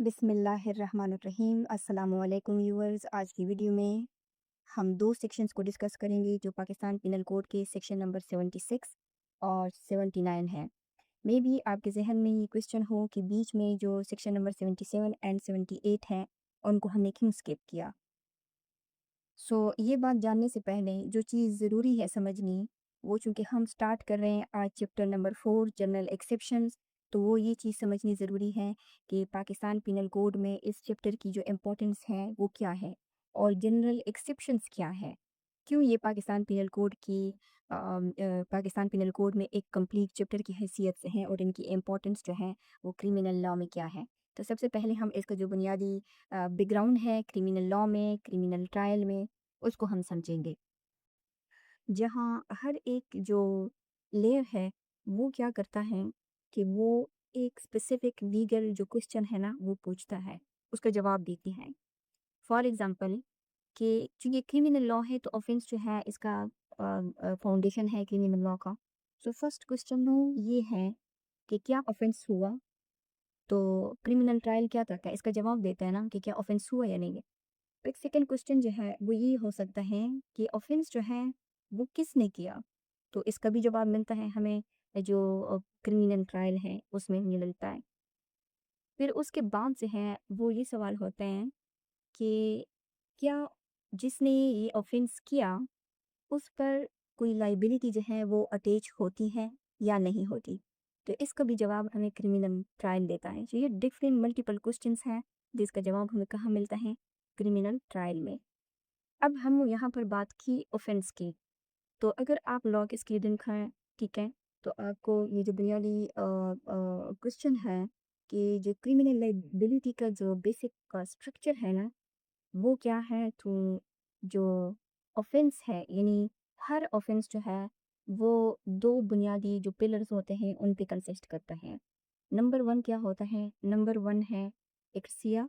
बिस्मिल्लाहिर्रहमानिर्रहीम। अस्सलामुअलैकुम व्यूअर्स। आज की वीडियो में हम दो सेक्शंस को डिस्कस करेंगे जो पाकिस्तान पिनल कोड के सेक्शन नंबर 76 और 79 है। मे बी आपके जहन में ये क्वेश्चन हो कि बीच में जो सेक्शन नंबर 77 एंड 78 है उनको हमने क्यों स्किप किया। ये बात जानने से पहले जो चीज़ ज़रूरी है समझनी, वो चूँकि हम स्टार्ट कर रहे हैं आज चैप्टर नंबर 4 जनरल एक्सेप्शंस, तो वो ये चीज़ समझनी ज़रूरी है कि पाकिस्तान पिनल कोड में इस चैप्टर की जो इम्पोर्टेंस है वो क्या है और जनरल एक्सेप्शंस क्या है। क्यों ये पाकिस्तान पिनल कोड में एक कंप्लीट चैप्टर की हैसियत से हैं और इनकी इम्पोर्टेंस जो है वो क्रिमिनल लॉ में क्या है। तो सबसे पहले हम इसका जो बुनियादी बैकग्राउंड है क्रिमिनल लॉ में, क्रिमिनल ट्रायल में, उसको हम समझेंगे। जहाँ हर एक जो लेयर है वो क्या करता है कि वो एक स्पेसिफिक लीगल जो क्वेश्चन है ना वो पूछता है, उसका जवाब देती है। फॉर एग्जांपल कि चूँकि क्रिमिनल लॉ है तो ऑफेंस जो है इसका फाउंडेशन है क्रिमिनल लॉ का। सो फर्स्ट क्वेश्चन ये है कि क्या ऑफेंस हुआ, तो क्रिमिनल ट्रायल क्या करता है, इसका जवाब देता है ना कि क्या ऑफेंस हुआ या नहीं। एक सेकेंड क्वेश्चन जो है वो ये हो सकता है कि ऑफेंस जो है वो किसने किया, तो इसका भी जवाब मिलता है हमें जो क्रिमिनल ट्रायल है उसमें मिलता है। फिर उसके बाद जो है वो ये सवाल होते हैं कि क्या जिसने ये ऑफेंस किया उस पर कोई लाइबिलिटी जो है वो अटैच होती है या नहीं होती, तो इसका भी जवाब हमें क्रिमिनल ट्रायल देता है। तो ये डिफरेंट मल्टीपल क्वेश्चंस हैं जिसका जवाब हमें कहाँ मिलता है, क्रिमिनल ट्रायल में। अब हम यहाँ पर बात की ऑफेंस की, तो अगर आप लॉ के स्टूडेंट हैं, ठीक है, तो आपको ये जो बुनियादी क्वेश्चन है कि जो क्रिमिनल लाइबिलिटी का जो बेसिक का स्ट्रक्चर है ना वो क्या है, तो जो ऑफेंस है यानी हर ऑफेंस जो है वो दो बुनियादी जो पिलर्स होते हैं उन पे कंसिस्ट करता है। नंबर वन क्या होता है, नंबर वन है एक्सिया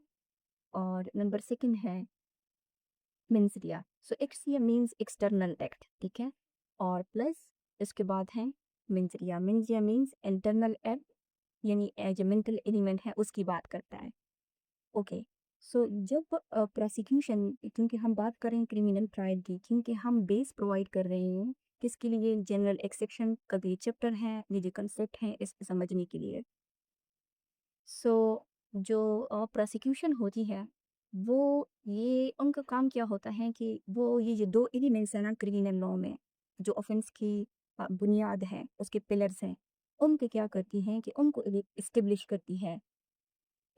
और नंबर सेकंड है मिन्सरिया। सो एक्सिया मीन्स एक्सटर्नल एक्ट, ठीक है, और प्लस इसके बाद है मिन्सरिया। मिन्सरिया मीन्स इंटरनल एक्ट यानी जो मेंटल एलिमेंट है उसकी बात करता है। ओके, सो जब प्रोसिक्यूशन, क्योंकि हम बात करें क्रिमिनल ट्रायल की, क्योंकि हम बेस प्रोवाइड कर रहे हैं किसके लिए, जनरल एक्सेप्शन का भी चैप्टर है, ये जो कंसेप्ट है इसको समझने के लिए। जो प्रोसिक्यूशन होती है वो ये उनका काम क्या होता है कि वो ये जो दो एलिमेंट्स है ना क्रिमिनल लॉ में, जो ऑफेंस की बुनियाद है उसके पिलर्स हैं, उनके क्या करती हैं कि उनको इस्टेब्लिश करती है।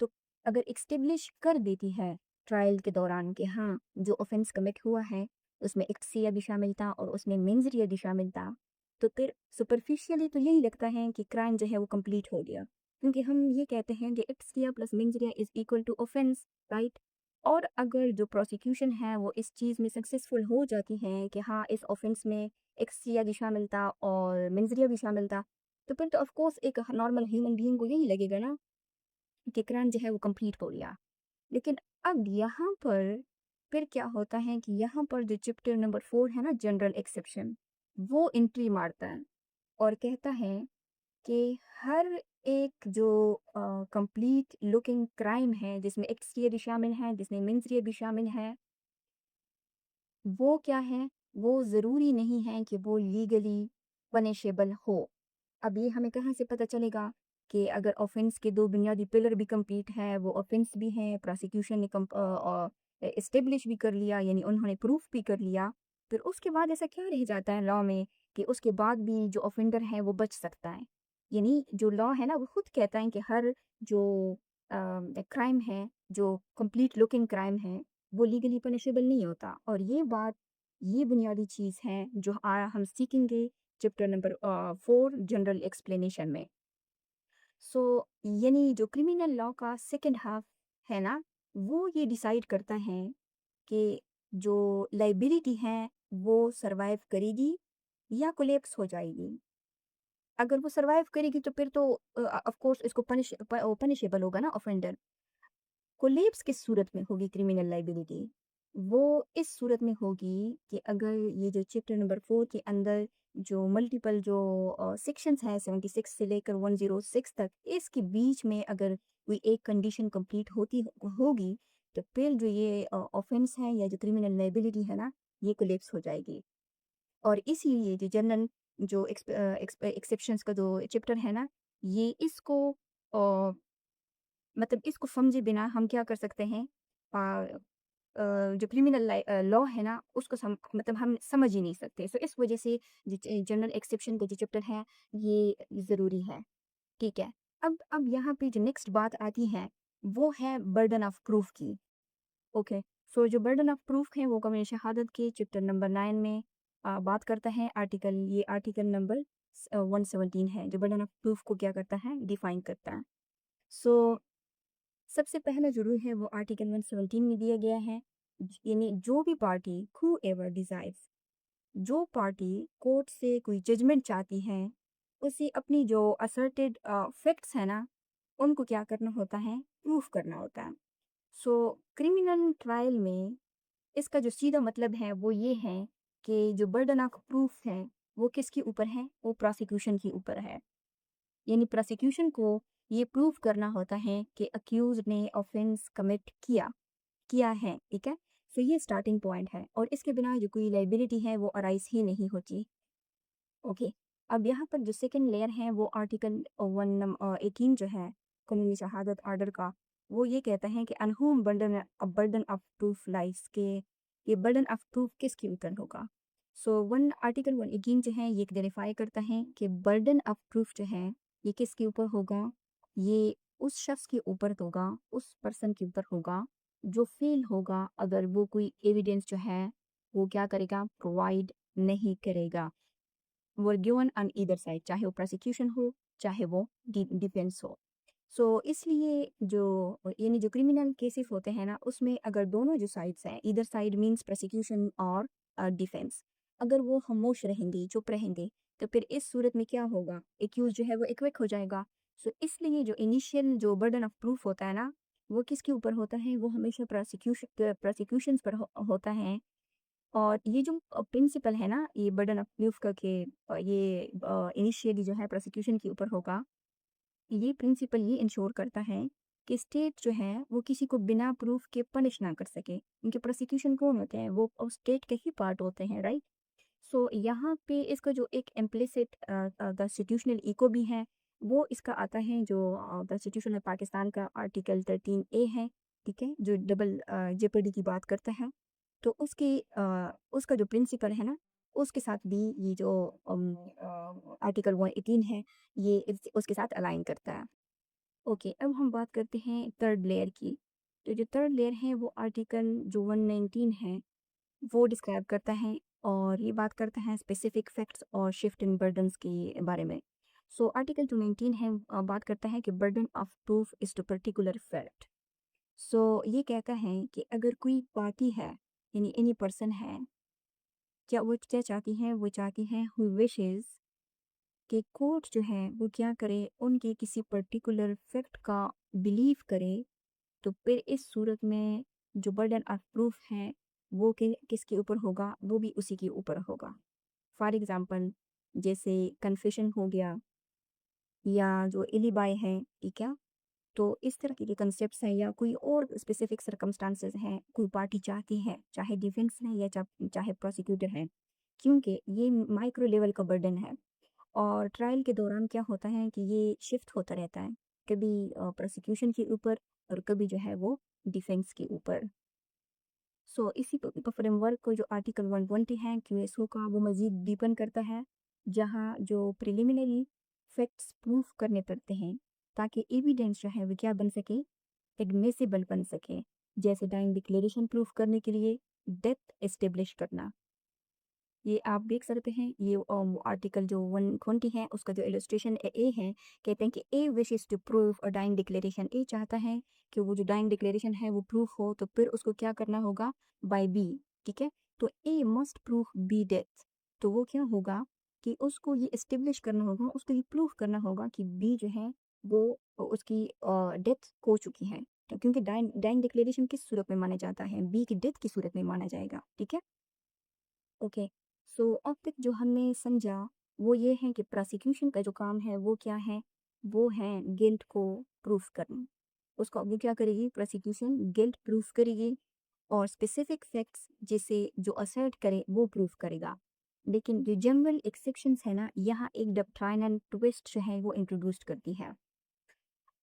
तो अगर एक्सटेब्लिश कर देती है ट्रायल के दौरान कि हाँ जो ऑफेंस कमिट हुआ है उसमें एक्सिया भी शामिल था और उसमें मेंजरिया भी शामिल था, तो फिर सुपरफिशियली तो यही लगता है कि क्राइम जो है वो कंप्लीट हो गया, क्योंकि हम ये कहते हैं कि एक्सिया plus mens rea is equal to offence, right. और अगर जो प्रोसिक्यूशन है वो इस चीज़ में सक्सेसफुल हो जाती है कि हाँ इस ऑफेंस में एक्सिया भी शामिल था और मेंजरिया भी शामिल था, तो फिर तो ऑफकोर्स एक नॉर्मल ह्यूमन बीइंग को यही लगेगा ना कि क्राइम जो है वो कंप्लीट हो गया। लेकिन अब यहाँ पर फिर क्या होता है कि यहाँ पर जो चैप्टर नंबर 4 है ना जनरल एक्सेप्शन, वो एंट्री मारता है और कहता है कि हर एक जो कंप्लीट लुकिंग क्राइम है जिसमें एक्सटीरियर भी शामिल है जिसमें मिन्सरियर भी शामिल है, वो क्या है, वो ज़रूरी नहीं है कि वो लीगली पनिशेबल हो। अब ये हमें कहाँ से पता चलेगा कि अगर ऑफेंस के दो बुनियादी पिलर भी कंप्लीट है, वो ऑफेंस भी है, प्रोसिक्यूशन ने इस्टेब्लिश भी कर लिया यानी उन्होंने प्रूफ भी कर लिया, फिर उसके बाद ऐसा क्या रह जाता है लॉ में कि उसके बाद भी जो ऑफेंडर है वो बच सकता है। यानी जो लॉ है ना वो खुद कहता है कि हर जो क्राइम है, जो कंप्लीट लुकिंग क्राइम है, वो लीगली पनिशेबल नहीं होता। और ये बात, ये बुनियादी चीज़ है जो हम सीखेंगे चैप्टर नंबर 4 जनरल एक्सप्लेनेशन में। यानी जो क्रिमिनल लॉ का सेकंड हाफ है ना, वो ये डिसाइड करता है कि जो लाइबिलिटी है वो सरवाइव करेगी या कोलैप्स हो जाएगी। अगर वो सरवाइव करेगी तो फिर तो ऑफ कोर्स इसको पनिशेबल होगा ना ऑफेंडर। कोलैप्स किस सूरत में होगी क्रिमिनल लाइबिलिटी, वो इस सूरत में होगी कि अगर ये जो चैप्टर नंबर 4 के अंदर जो मल्टीपल जो सेक्शंस हैं 76 से लेकर 106 तक, इसके बीच में अगर कोई एक कंडीशन कंप्लीट होगी, तो फिर जो ये ऑफेंस है या जो क्रिमिनल लायबिलिटी है ना, ये कोलैप्स हो जाएगी। और इसीलिए जो जनरल जो एक्सेप्शंस का जो चैप्टर है ना, ये इसको मतलब इसको समझे बिना हम क्या कर सकते हैं, जो क्रिमिनल लॉ है ना, उसको मतलब हम समझ ही नहीं सकते। सो इस वजह से जनरल एक्सेप्शन का जो चैप्टर है, ये ज़रूरी है। ठीक है। अब यहाँ पे जो नेक्स्ट बात आती है, वो है बर्डन ऑफ प्रूफ की। ओके। सो जो बर्डन ऑफ प्रूफ है, वो कौमी शहादत के चैप्टर नंबर 9 में बात करता है। ये आर्टिकल नंबर 117 है, जो बर्डन ऑफ प्रूफ को क्या करता है, डिफाइन करता है। सो सबसे पहला जो रूल है वो आर्टिकल 117 में दिया गया है। यानी जो भी पार्टी हु एवर डिजायर्स, जो पार्टी कोर्ट से कोई जजमेंट चाहती है, उसे अपनी जो असर्टेड फैक्ट्स है ना, उनको क्या करना होता है, प्रूफ करना होता है। सो क्रिमिनल ट्रायल में इसका जो सीधा मतलब है वो ये है कि जो बर्डन ऑफ प्रूफ है, वो किसके ऊपर है, वो प्रोसिक्यूशन के ऊपर है। यानी प्रोसिक्यूशन को ये प्रूव करना होता है कि अक्यूज ने ऑफेंस कमिट किया है। ठीक है। सो ये स्टार्टिंग पॉइंट है, और इसके बिना जो कोई लाइबिलिटी है वो अराइज ही नहीं होती। ओके। अब यहाँ पर जो सेकंड लेयर है, वो आर्टिकल 118 जो है कानूनी शहादत ऑर्डर का, वो ये कहता है कि अनहुम बर्डन ऑफ प्रूफ लाइस के ये बर्डन ऑफ प्रूफ किसके ऊपर होगा। सो वन आर्टिकल 118 जो है, ये क्लेरिफाई करता है कि बर्डन ऑफ प्रूफ जो है, ये किसके ऊपर होगा, ये उस शख्स के ऊपर होगा, उस पर्सन के ऊपर होगा जो फेल होगा अगर वो कोई एविडेंस जो है वो क्या करेगा, प्रोवाइड नहीं करेगा। Were given on either side, चाहे वो प्रोसिक्यूशन हो, चाहे वो डिफेंस हो। सो इसलिए जो यानी जो क्रिमिनल केसेस होते हैं ना, उसमें अगर दोनों जो साइड्स हैं, ईदर साइड मींस प्रोसिक्यूशन और डिफेंस, अगर वो खामोश रहेंगे, चुप रहेंगे, तो फिर इस सूरत में क्या होगा, एक्यूज जो है वो एक्विट हो जाएगा। सो इसलिए जो इनिशियल जो बर्डन ऑफ प्रूफ होता है ना, वो किसके ऊपर होता है, वो हमेशा प्रोसिक्यूशन पर होता है। और ये जो प्रिंसिपल है ना, ये बर्डन ऑफ प्रूफ का के ये इनिशियली जो है प्रोसिक्यूशन के ऊपर होगा। ये प्रिंसिपल ये इंश्योर करता है कि स्टेट जो है वो किसी को बिना प्रूफ के पनिश ना कर सके। उनके प्रोसिक्यूशन कौन होते हैं, वो स्टेट के ही पार्ट होते हैं, राइट। सो यहाँ पे इसका जो एक इम्प्लिसिट कॉन्स्टिट्यूशनल इको भी है, वो इसका आता है जो कॉन्स्टिट्यूशन ऑफ पाकिस्तान का आर्टिकल 13A है। ठीक है, जो डबल जेपरडी की बात करता है। तो उसका जो प्रिंसिपल है ना, उसके साथ भी ये जो आर्टिकल 118 है, ये उसके साथ अलाइन करता है। ओके, अब हम बात करते हैं थर्ड लेयर की। तो जो थर्ड लेयर है, वो आर्टिकल जो 119 है, वो डिस्क्राइब करता है, और ये बात करता है स्पेसिफिक फैक्ट्स और शिफ्ट इन बर्डन्स के बारे में। सो आर्टिकल 219 है, बात करता है कि burden of proof is to particular fact. So ये कहता है कि अगर कोई पार्टी है, यानी एनी पर्सन है, क्या वो क्या चाहती है, वो चाहती है हु विशेस कि कोर्ट जो है वो क्या करे, उनके किसी पर्टिकुलर फैक्ट का बिलीव करे, तो फिर इस सूरत में जो बर्डन ऑफ प्रूफ है, वो किसके ऊपर होगा, वो भी उसी के ऊपर होगा। फॉर एग्जांपल, जैसे कन्फेशन हो गया, या जो इलीबाय है, ठीक है। तो इस तरह के कंसेप्ट्स हैं, या कोई और स्पेसिफिक सर्कमस्टांसेस हैं, कोई पार्टी चाहती है, चाहे डिफेंस है या चाहे प्रोसिक्यूटर है, क्योंकि ये माइक्रो लेवल का बर्डन है। और ट्रायल के दौरान क्या होता है कि ये शिफ्ट होता रहता है, कभी प्रोसिक्यूशन के ऊपर, और कभी जो है वो डिफेंस के ऊपर। सो इसी फ्रेमवर्क को जो आर्टिकल 120 है क्यूएसओ का, वो मज़ीद डीपन करता है, जहाँ जो प्रिलिमिनरी फैक्ट्स प्रूफ करने पड़ते हैं, ताकि एविडेंस जो है वो क्या बन सके, एडमिसिबल बन सके। जैसे डाइंग डिक्लेरेशन प्रूफ करने के लिए डेथ एस्टेब्लिश करना। ये आप देख सकते हैं, ये आर्टिकल जो 120 है, उसका जो इलस्ट्रेशन ए है, कहते हैं कि A wishes to prove a dying declaration. A चाहता है कि वो जो डाइंग डिक्लेरेशन है वो प्रूफ हो, तो फिर उसको क्या करना होगा, बाय बी। ठीक है। तो ए मस्ट प्रूफ बी डेथ। तो वो क्या होगा कि उसको ये एस्टेब्लिश करना होगा, उसको ये प्रूफ करना होगा कि बी जो है वो उसकी डेथ हो चुकी है। तो क्योंकि डाइंग डिक्लेरेशन किस सूरत में माना जाता है, बी की डेथ की सूरत में माना जाएगा। ठीक है। ओके। सो अब तक जो हमने समझा, वो ये है कि प्रोसिक्यूशन का जो काम है वो क्या है, वो है गिल्ट को प्रूफ करना। उसका वो क्या करेगी, प्रोसिक्यूशन गिल्ट प्रूफ करेगी और स्पेसिफिक फैक्ट्स जिसे जो असर्ट करे वो प्रूफ करेगा। लेकिन जो जनरल एक्सेप्शंस है ना, यहाँ एक डॉक्ट्रिनल ट्विस्ट जो है वो इंट्रोड्यूस करती है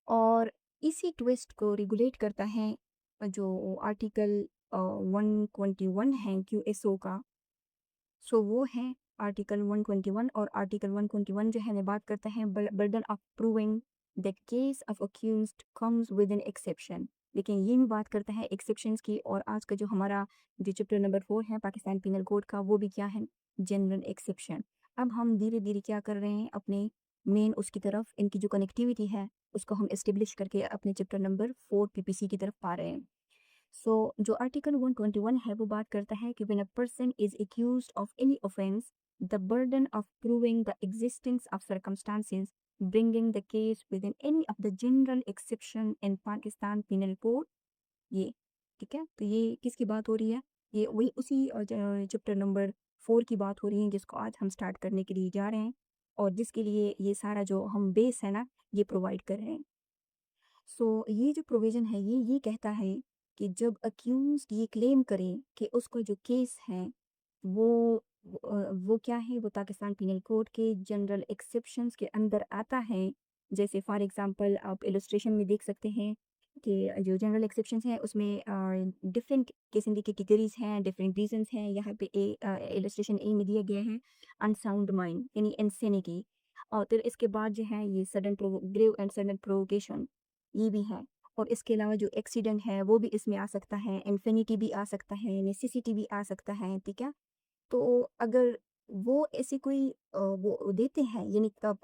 और इसी ट्विस्ट को रेगुलेट करता है जो आर्टिकल 121 है क्यूएसओ का। सो वो है आर्टिकल 121 और आर्टिकल 121 जो है बात करता है burden of proving that case of accused comes with an exception. लेकिन ये भी बात करता है एक्सेप्शंस की और आज का जो हमारा जो चैप्टर नंबर 4 है पाकिस्तान पिनल कोड का वो भी क्या है, जनरल एक्सेप्शन। अब हम धीरे धीरे क्या कर रहे हैं, अपने मेन उसकी तरफ इनकी जो कनेक्टिविटी है उसको हम एस्टेब्लिश करके अपने चैप्टर नंबर 4 पीपीसी की तरफ पा रहे हैं। सो जो आर्टिकल 121 है वो बात करता है कि when a person is accused of any offence the burden of proving the existence of circumstances bringing the case with in any of the general exception in Pakistan penal code, ये ठीक है। तो ये किसकी बात हो रही है, ये वही उसी चैप्टर नंबर 4 की बात हो रही है जिसको आज हम स्टार्ट करने के लिए जा रहे हैं और जिसके लिए ये सारा जो हम बेस है ना ये प्रोवाइड कर रहे हैं। सो ये जो प्रोविज़न है ये कहता है कि जब अक्यूज़्ड ये क्लेम करे कि उसका जो केस है वो वो क्या है, वो पाकिस्तान पिनल कोड के जनरल एक्सेप्शंस के अंदर आता है। जैसे फॉर एग्ज़ाम्पल आप इलस्ट्रेशन में देख सकते हैं कि जो जनरल एक्सेप्शंस हैं उसमें डिफरेंट किस्म की कैटेगरीज़ हैं, डिफरेंट रीज़न्स हैं। यहाँ पे इलस्ट्रेशन ए में दिया गया है अनसाउंड माइंड यानी इंसेनिटी और फिर इसके बाद जो है ये sudden grave and sudden provocation ये भी है और इसके अलावा जो एक्सीडेंट है वो भी इसमें आ सकता है, इन्फिनिटी भी आ सकता है, नेसेसिटी भी आ सकता है, ठीक है। तो अगर वो ऐसी कोई वो देते हैं यानी तब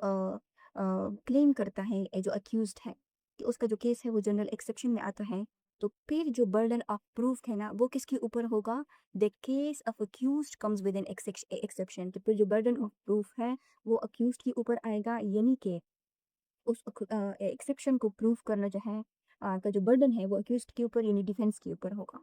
क्लेम करता है जो अक्यूज्ड है कि उसका जो केस है वो जनरल एक्सेप्शन में आता है, तो फिर जो बर्डन ऑफ प्रूफ है ना वो किसके ऊपर होगा, the case of accused comes with an exception. तो फिर जो बर्डन ऑफ प्रूफ है वो अक्यूज्ड के ऊपर आएगा यानी कि उस एक्सेप्शन को प्रूव करना जो है का जो बर्डन है वो अक्यूज्ड के ऊपर यानी डिफेंस के ऊपर होगा।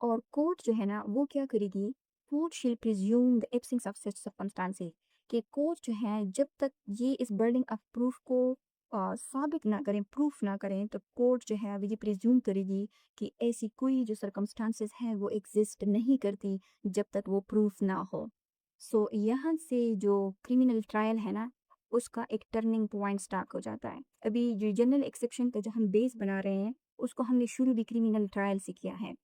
और कोर्ट जो है ना वो क्या करेगी, कोर्ट शिल presume the absence of such circumstances, कि कोर्ट जो है जब तक ये इस बर्डन ऑफ प्रूफ को साबित ना करें, प्रूफ ना करें, तो कोर्ट जो है वो ये प्रिज्यूम करेगी कि ऐसी कोई जो सर्कमस्टांसेस हैं वो एग्जिस्ट नहीं करती जब तक वो प्रूफ ना हो। सो यहाँ से जो क्रिमिनल ट्रायल है ना उसका एक टर्निंग पॉइंट स्टार्ट हो जाता है। अभी जो जनरल एक्सेप्शन का जो हम बेस बना रहे हैं उसको हमने शुरू भी क्रिमिनल ट्रायल से किया है।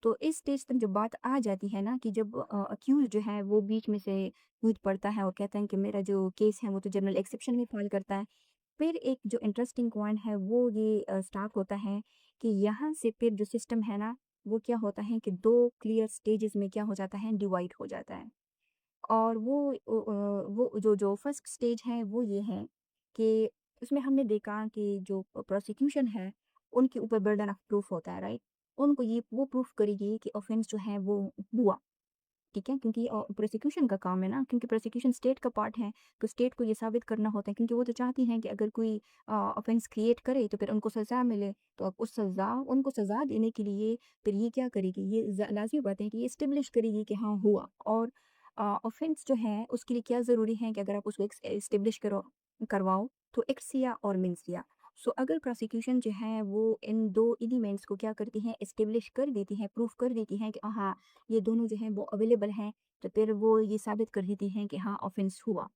तो इस स्टेज तक जब बात आ जाती है ना कि जब अक्यूज जो है वो बीच में से कूद पड़ता है और कहता है कि मेरा जो केस है वो तो जनरल एक्सेप्शन में फॉल करता है, फिर एक जो इंटरेस्टिंग पॉइंट है वो ये स्टार्ट होता है कि यहाँ से फिर जो सिस्टम है ना वो क्या होता है कि दो क्लियर स्टेजेस में क्या हो जाता है, डिवाइड हो जाता है। और वो जो फर्स्ट स्टेज है वो ये है कि उसमें हमने देखा कि जो प्रोसिक्यूशन है उनके ऊपर बर्डन ऑफ प्रूफ होता है, राइट। उनको ये वो प्रूफ करेगी कि ऑफेंस जो है वो हुआ, ठीक है, क्योंकि प्रोसिक्यूशन का काम है ना, क्योंकि प्रोसिक्यूशन स्टेट का पार्ट है। तो स्टेट को ये साबित करना होता है क्योंकि वो तो चाहती हैं कि अगर कोई ऑफेंस क्रिएट करे तो फिर उनको सज़ा मिले। तो अब उस सज़ा उनको सज़ा देने के लिए फिर ये क्या करेगी, ये लाजमी बात है कि ये इस्टेब्लिश करेगी कि हाँ हुआ। और ऑफेंस जो है उसके लिए क्या ज़रूरी है कि अगर आप उसको इस्टेब्लिश करो करवाओ तो एक्सिया और मिनसिया। सो अगर प्रोसिक्यूशन जो है वो इन दो एलिमेंट्स को क्या करती है, इस्टेब्लिश कर देती है, प्रूफ कर देती है कि हाँ ये दोनों जो है वो अवेलेबल हैं, तो फिर वो ये साबित कर देती हैं कि हाँ ऑफेंस हुआ।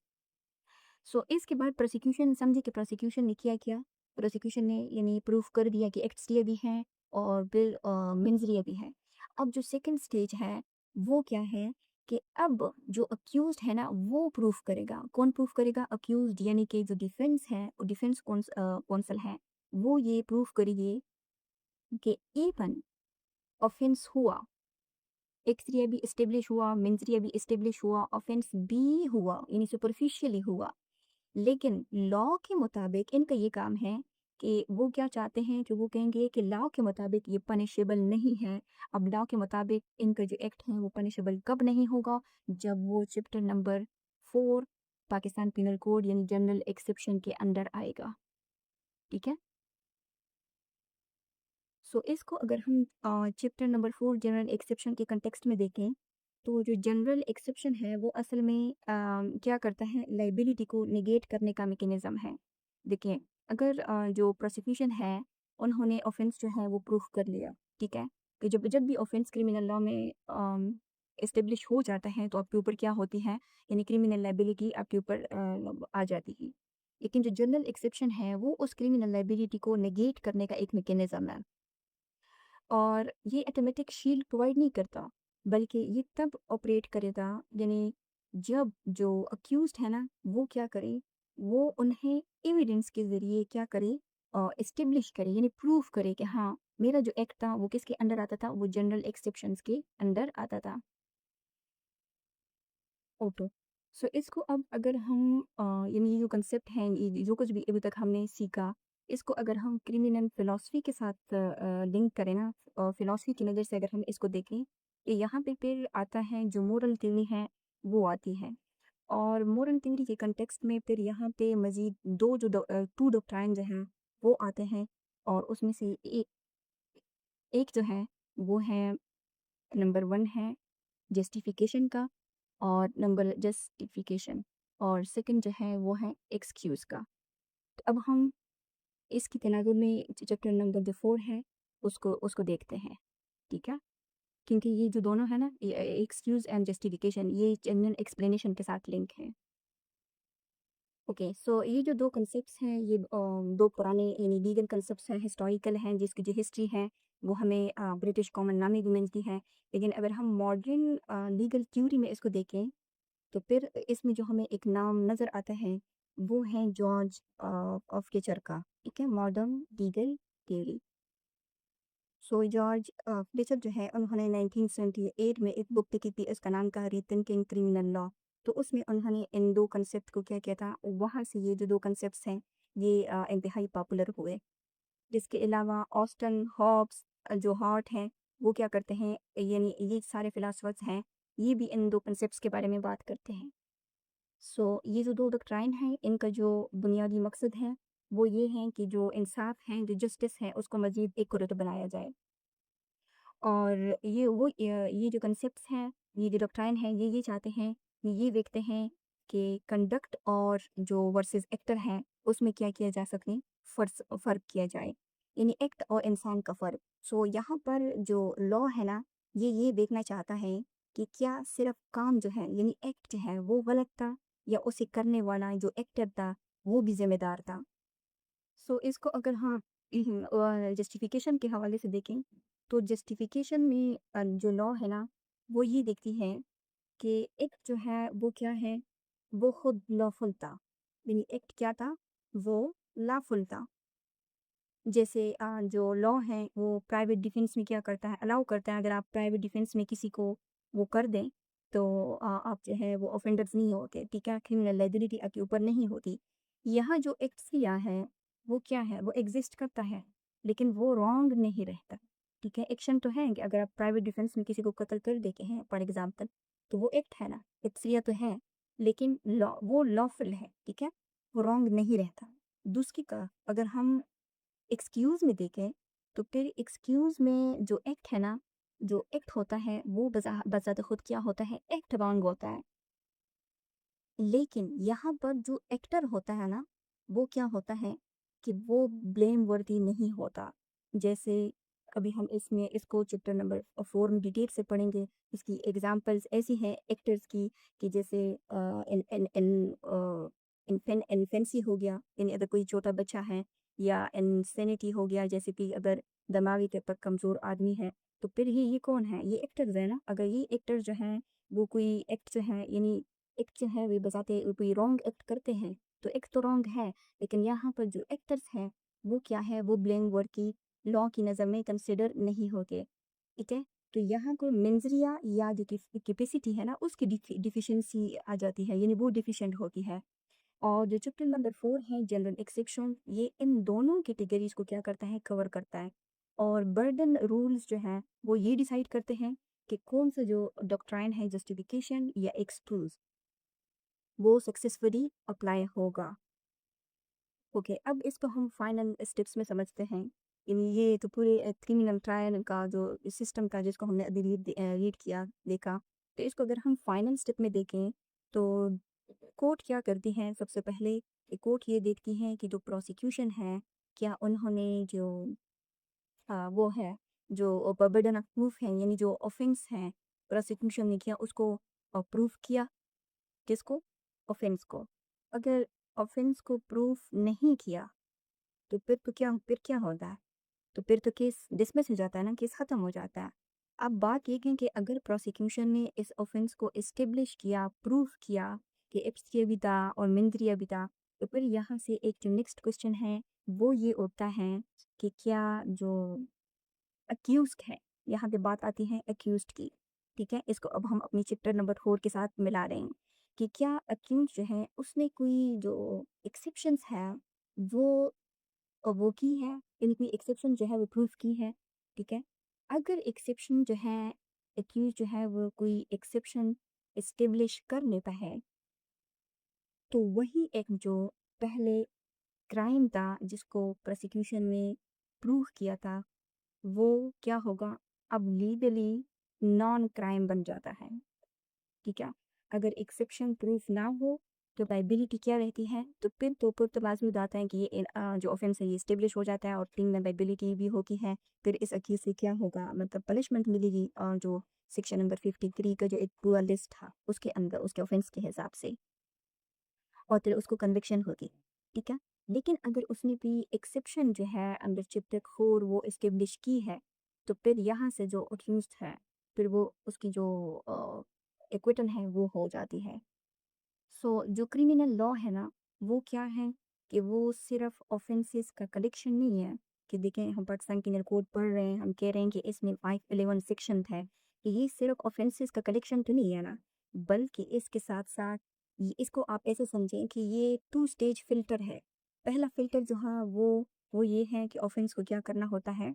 सो इसके बाद प्रोसिक्यूशन समझे कि प्रोसिक्यूशन ने किया प्रोसिक्यूशन ने यानी प्रूफ कर दिया कि एक्सटिया भी है और फिर मेंजरिया भी है। अब जो सेकंड स्टेज है वो क्या है कि अब जो अक्यूज्ड है ना वो प्रूफ करेगा। कौन प्रूफ करेगा, अक्यूज्ड यानी कि जो डिफेंस है, डिफेंस कौंसल है, वो ये प्रूफ करेगी कि इवन ऑफेंस हुआ, एक्सरिया भी इस्टेब्लिश हुआ, मेंजरिया भी इस्टेब्लिश हुआ, ऑफेंस भी हुआ यानी सुपरफिशियली हुआ, लेकिन लॉ के मुताबिक इनका ये काम है कि वो क्या चाहते हैं कि वो कहेंगे कि लॉ के मुताबिक ये पनिशेबल नहीं है। अब लॉ के मुताबिक इनका जो एक्ट है वो पनिशेबल कब नहीं होगा, जब वो chapter number 4 Pakistan penal code यानी जनरल एक्सेप्शन के अंदर आएगा, ठीक है। सो इसको अगर हम चैप्टर नंबर 4 जनरल एक्सेप्शन के कंटेक्स्ट में देखें तो जो जनरल एक्सेप्शन है वो असल में क्या करता है, लाइबिलिटी को निगेट करने का मैकेनिज्म है। देखिए अगर जो प्रोसिक्यूशन है उन्होंने ऑफेंस जो है वो प्रूफ कर लिया, ठीक है? कि जब जब भी ऑफेंस क्रिमिनल लॉ में एस्टेब्लिश हो जाता है तो आपके ऊपर क्या होती है, यानी क्रिमिनल लायबिलिटी आपके ऊपर आ जाती है। लेकिन जो जनरल एक्सेप्शन है वो उस क्रिमिनल लायबिलिटी को नेगेट करने का एक मैकेनिज्म है। और ये ऑटोमेटिक शील्ड प्रोवाइड नहीं करता, बल्कि ये तब ऑपरेट करेगा, यानी जब जो अक्यूज्ड है ना वो क्या करे, वो उन्हें एविडेंस के ज़रिए क्या करे, एस्टेब्लिश करे, यानी प्रूफ करे कि हाँ, मेरा जो एक्ट था वो किसके अंडर आता था, वो जनरल एक्सेप्शंस के अंडर आता था। ओके। सो इसको अब अगर हम यानी ये जो कंसेप्ट है, ये जो कुछ भी अभी तक हमने सीखा, इसको अगर हम क्रिमिनल फिलॉसफी के साथ लिंक करें ना, फिलॉसफी की नज़र से अगर हम इसको देखें, कि यहाँ पे फिर आता है जो मोरल थ्योरी है वो आती है। और मोरल थ्योरी के कंटेक्स्ट में फिर यहाँ पे मज़ीद टू डॉक्ट्राइन जो हैं वो आते हैं। और उसमें से एक जो है वो है, नंबर 1 है जस्टिफिकेशन का, और नंबर जस्टिफिकेशन, और सेकंड जो है वो है एक्सक्यूज़ का। तो अब हम इसकी तनाजुर में चैप्टर नंबर जो 4 है उसको उसको देखते हैं, ठीक है? क्योंकि ये जो दोनों है ना, ये एक्सक्यूज़ एंड जस्टिफिकेशन, ये जनरल एक्सप्लेनेशन के साथ लिंक है। ओके, सो ये जो 2 कांसेप्ट्स हैं ये 2 पुराने यानी लीगल कांसेप्ट्स हैं, हिस्टोरिकल हैं, जिसकी जो हिस्ट्री है वो हमें ब्रिटिश कॉमन लॉ में भी मिलती है। लेकिन अगर हम मॉडर्न लीगल थ्योरी में इसको देखें तो फिर इसमें जो हमें एक नाम नज़र आता है वो है जॉर्ज ऑफ केचर का, ठीक है? Modern legal theory. So George Fletcher जो है उन्होंने 1978 में एक बुक लिखी थी, उसका नाम था रीथिंकिंग क्रिमिनल लॉ। तो उसमें उन्होंने इन 2 कांसेप्ट को क्या किया था, वहाँ से ये जो 2 कांसेप्ट्स हैं ये इंतहाई पॉपुलर हुए। इसके अलावा ऑस्टन हॉब्स जो हॉट हैं वो क्या करते हैं, यानी ये सारे फिलोसफर्स हैं, ये भी इन 2 कांसेप्ट्स के बारे में बात करते हैं। सो ये जो 2 डॉक्ट्राइन हैं इनका जो बुनियादी मकसद है वो ये है कि जो इंसाफ है, जो जस्टिस है उसको मज़ीद एक्यूरेट बनाया जाए। और ये जो कॉन्सेप्ट्स हैं, ये जो डॉक्ट्राइन है, ये चाहते हैं, ये देखते हैं कि कंडक्ट और जो वर्सेस एक्टर हैं, उसमें क्या किया जा सके, फ़र्क किया जाए, यानी एक्ट और इंसान का फ़र्क। सो यहाँ पर जो लॉ है ना, ये देखना चाहता है कि क्या सिर्फ़ काम जो है, यानी एक्ट जो है, वो गलत था, या उसे करने वाला जो एक्टर था, वो भी ज़िम्मेदार था। सो इसको अगर हम जस्टिफिकेशन के हवाले से देखें तो जस्टिफिकेशन में जो लॉ है ना वो ये देखती है कि एक्ट जो है वो क्या है, वो खुद लॉफुल था, यानी एक्ट क्या था, वो लॉफुल था। जैसे जो लॉ है वो प्राइवेट डिफेंस में क्या करता है, अलाउ करता है, अगर आप प्राइवेट डिफेंस में किसी को वो कर दें तो आप जो है वो ऑफेंडर्स नहीं होते, ठीक है? क्रिमिनल लायबिलिटी आपके ऊपर नहीं होती। यहाँ जो एक्ट किया है वो क्या है, वो एग्जिस्ट करता है लेकिन वो रॉन्ग नहीं रहता, ठीक है? एक्शन तो है कि अगर आप प्राइवेट डिफेंस में किसी को कत्ल कर देते हैं फॉर एग्जाम्पल, तो वो एक्ट है ना, एक्सिया तो है, लेकिन लॉ वो लॉफुल है, ठीक है? वो रॉन्ग नहीं रहता। दूसरी का अगर हम एक्सक्यूज़ में देखें, तो फिर एक्सक्यूज़ में जो एक्ट है ना, जो एक्ट होता है वो बज़ाते खुद क्या होता है, एक्ट रॉन्ग होता है। लेकिन यहाँ पर जो एक्टर होता है ना, वो क्या होता है कि वो ब्लेम वर्दी नहीं होता। जैसे अभी हम इसमें इसको चैप्टर नंबर 4 में डिटेल से पढ़ेंगे। इसकी एग्ज़ाम्पल्स ऐसी हैं एक्टर्स की कि जैसे इन इन इन इन्फेंसी हो गया, यानी अगर कोई छोटा बच्चा है, या इंसेनिटी हो गया, जैसे कि अगर दिमागी तौर पर कमज़ोर आदमी है, तो फिर ये कौन है? ये एक्टर्स हैं ना। अगर ये एक्टर्स जो हैं, वो कोई एक्ट जो है, यानी एक्ट जो है वे बजाते कोई रॉन्ग एक्ट करते हैं, तो एक्ट तो रॉन्ग है, लेकिन यहाँ पर जो एक्टर्स हैं, वो क्या है, वो ब्लेम वर्ड की लॉ की नज़र में कंसिडर नहीं होते, ठीक है? तो यहाँ को मेंजरिया या जो कैपेसिटी है ना, उसकी डिफिशिएंसी आ जाती है, यानी वो डिफिशिएंट होती है। और जो चैप्टर नंबर 4 है जनरल एक्सेप्शन, ये इन दोनों कैटेगरीज को क्या करता है, कवर करता है। और बर्डन रूल्स जो हैं वो ये डिसाइड करते हैं कि कौन सा जो डॉक्ट्राइन है, जस्टिफिकेशन या एक्सक्यूज, वो सक्सेसफुली अप्लाई होगा। ओके, अब इसको हम फाइनल स्टेप्स में समझते हैं। यानी ये तो पूरे क्रिमिनल ट्रायल का जो सिस्टम का, जिसको हमने अभी रीड किया, देखा। तो इसको अगर हम फाइनल स्टेप में देखें तो कोर्ट क्या करती हैं, सबसे पहले कोर्ट ये देखती हैं कि जो प्रोसिक्यूशन है, क्या उन्होंने जो वो है जो बर्डन ऑफ प्रूफ है, यानी जो ऑफेंस है प्रोसिक्यूशन ने किया उसको प्रूफ किया। किसको? ऑफेंस को। अगर ऑफेंस को प्रूफ नहीं किया तो फिर क्या होता है? तो फिर तो केस डिसमिस हो जाता है ना, केस खत्म हो जाता है। अब बात ये है कि अगर प्रोसिक्यूशन ने इस ऑफेंस को एस्टेब्लिश किया, प्रूफ किया कि इब्स भी था और मिंद्रिया भी था, तो फिर यहाँ से एक जो नेक्स्ट क्वेश्चन है वो ये उठता है कि क्या जो अक्यूज्ड है, यहाँ पे बात आती है अक्यूज्ड की, ठीक है? इसको अब हम अपनी चैप्टर नंबर 4 के साथ मिला रहे हैं कि क्या अक्यूज्ड जो है उसने कोई जो एक्सेप्शंस है वो वो की है, यानी कोई एक्सेप्शन जो है वो प्रूफ की है, ठीक है? अगर एक्सेप्शन जो है एक्यूज़ जो है वो कोई एक्सेप्शन एस्टेब्लिश कर लेता है, तो वही एक जो पहले क्राइम था जिसको प्रोसिक्यूशन ने प्रूव किया था, वो क्या होगा? अब लीगली नॉन क्राइम बन जाता है, ठीक है? अगर एक्सेप्शन प्रूफ ना हो तो लायबिलिटी क्या रहती है? तो फिर तो लाज़मी बात आता है कि ये जो ऑफेंस है ये एस्टेब्लिश हो जाता है और टीम में लायबिलिटी भी होती है। फिर इस अक्यूज़ से क्या होगा? मतलब पनिशमेंट मिलेगी जो सेक्शन नंबर 53 का जो एक पूरा लिस्ट था उसके अंदर उसके ऑफेंस के हिसाब से, और फिर उसको कन्विक्शन होगी, ठीक है? लेकिन अगर उसने भी एक्सेप्शन जो है अंडर चैप्टर 4 वो एस्टेब्लिश की है, तो फिर यहाँ से जो अक्यूज़्ड है, फिर वो उसकी जो एक्विटल है वो हो जाती है। सो जो क्रिमिनल लॉ है ना, वो क्या है कि वो सिर्फ ऑफेंसेस का कलेक्शन नहीं है कि देखें हम पाकिस्तान क्रिमिनल कोड पढ़ रहे हैं, हम कह रहे हैं कि इसमें 511 सेक्शन है, कि ये सिर्फ ऑफेंसेस का कलेक्शन तो नहीं है ना, बल्कि इसके साथ साथ इसको आप ऐसे समझें कि ये 2 स्टेज फिल्टर है। पहला फिल्टर जो हाँ वो ये है कि ऑफेंस को क्या करना होता है,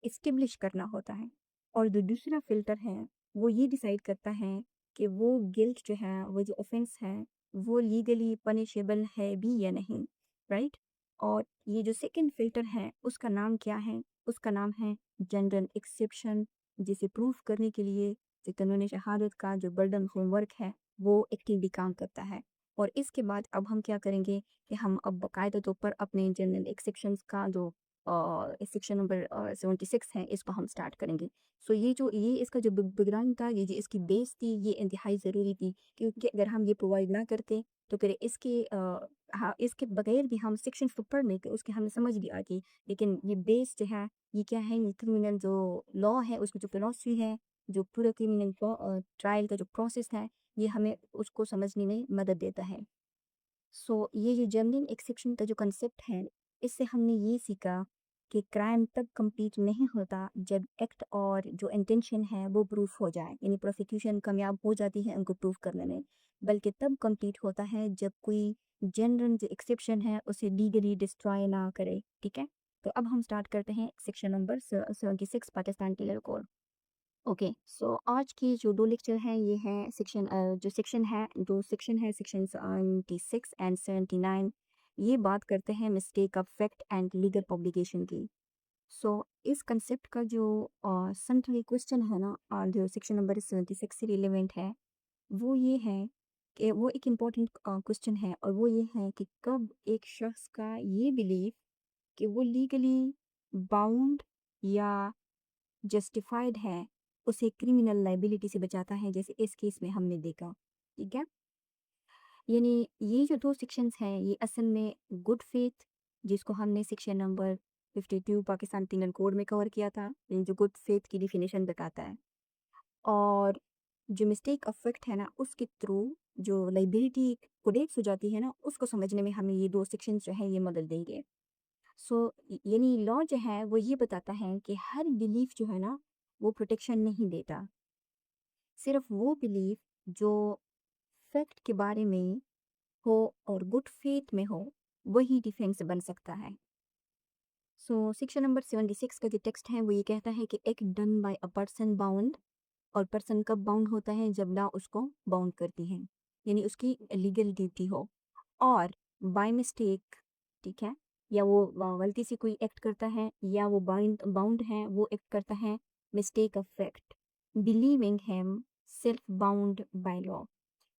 एस्टेब्लिश करना होता है, और जो दूसरा फ़िल्टर है वो ये डिसाइड करता है कि वो गिल्ट जो है, वो जो ऑफेंस है वो लीगली पनिशेबल है भी या नहीं, राइट? और ये जो सेकंड फ़िल्टर है उसका नाम क्या है? उसका नाम है जनरल एक्सेप्शन, जिसे प्रूफ करने के लिए जो कानून शहादत का जो बर्डन होमवर्क है वो एक्टिवली काम करता है। और इसके बाद अब हम क्या करेंगे कि हम अब बाकायदा तौर पर अपने जनरल एक्सेप्शंस का जो सेक्शन नंबर 76 है इसको हम स्टार्ट करेंगे। सो ये इसका जो बैकग्राउंड था, ये जो इसकी बेस थी, ये इंतहाई ज़रूरी थी, क्योंकि अगर हम ये प्रोवाइड ना करते तो फिर हाँ, इसके बगैर भी हम सेक्शन को पढ़ लेते, उसकी हमें समझ भी आती। लेकिन ये बेस जो है ये क्या है, ये क्रिमिनल जो लॉ है उसकी जो फिलॉसफी है, जो पूरा क्रिमिनल ट्रायल का जो प्रोसेस है, ये हमें उसको समझने में मदद देता है। सो ये जो जनरल एक्सेप्शन का जो कंसेप्ट है, इससे हमने ये सीखा कि क्राइम तब कंप्लीट नहीं होता जब एक्ट और जो इंटेंशन है वो प्रूफ हो जाए, यानी प्रोसिक्यूशन कामयाब हो जाती है उनको प्रूफ करने में, बल्कि तब कंप्लीट होता है जब कोई जनरल जो एक्सेप्शन है उसे लीगली डिस्ट्रॉय ना करे, ठीक है? तो अब हम स्टार्ट करते हैं सेक्शन नंबर 76 पाकिस्तान के कोड। ओके, सो आज की जो 2 लेक्चर हैं ये हैं जो सेक्शन है, 2 सेक्शन है, सेक्शन 76 एंड 79, ये बात करते हैं mistake of fact and legal publication की। सो इस कंसेप्ट का जो सेंट्रल क्वेश्चन है ना, जो सेक्शन नंबर 76 से रिलेवेंट है, वो ये है कि वो एक इम्पॉर्टेंट क्वेश्चन है, और वो ये है कि कब एक शख्स का ये बिलीफ कि वो लीगली बाउंड या जस्टिफाइड है, उसे क्रिमिनल लायबिलिटी से बचाता है, जैसे इस केस में हमने देखा, ठीक है? यानी ये जो 2 सेक्शंस हैं ये असल में गुड फेथ, जिसको हमने section number 52 Pakistan penal code में कवर किया था, ये जो गुड फेथ की डेफिनेशन बताता है, और जो मिस्टेक ऑफ फैक्ट है ना उसके थ्रू जो लायबिलिटी कोडेक्स हो जाती है ना, उसको समझने में हमें ये 2 सेक्शंस जो हैं ये मदद देंगे। सो यानी लॉ जो है वो ये बताता है कि हर बिलीफ जो है ना वो प्रोटेक्शन नहीं देता, सिर्फ वो बिलीफ जो फैक्ट के बारे में हो और गुड फेथ में हो, वही डिफेंस बन सकता है। सो सेक्शन नंबर 76 का जो टेक्स्ट है वो ये कहता है कि एक done by a person bound, और पर्सन कब बाउंड होता है, जब लॉ उसको बाउंड करती है, यानी उसकी लीगल ड्यूटी हो, और बाय मिस्टेक, ठीक है, या वो गलती से कोई एक्ट करता है, या वो बाउंड बाउंड है वो एक्ट करता है mistake of fact, believing himself bound by law.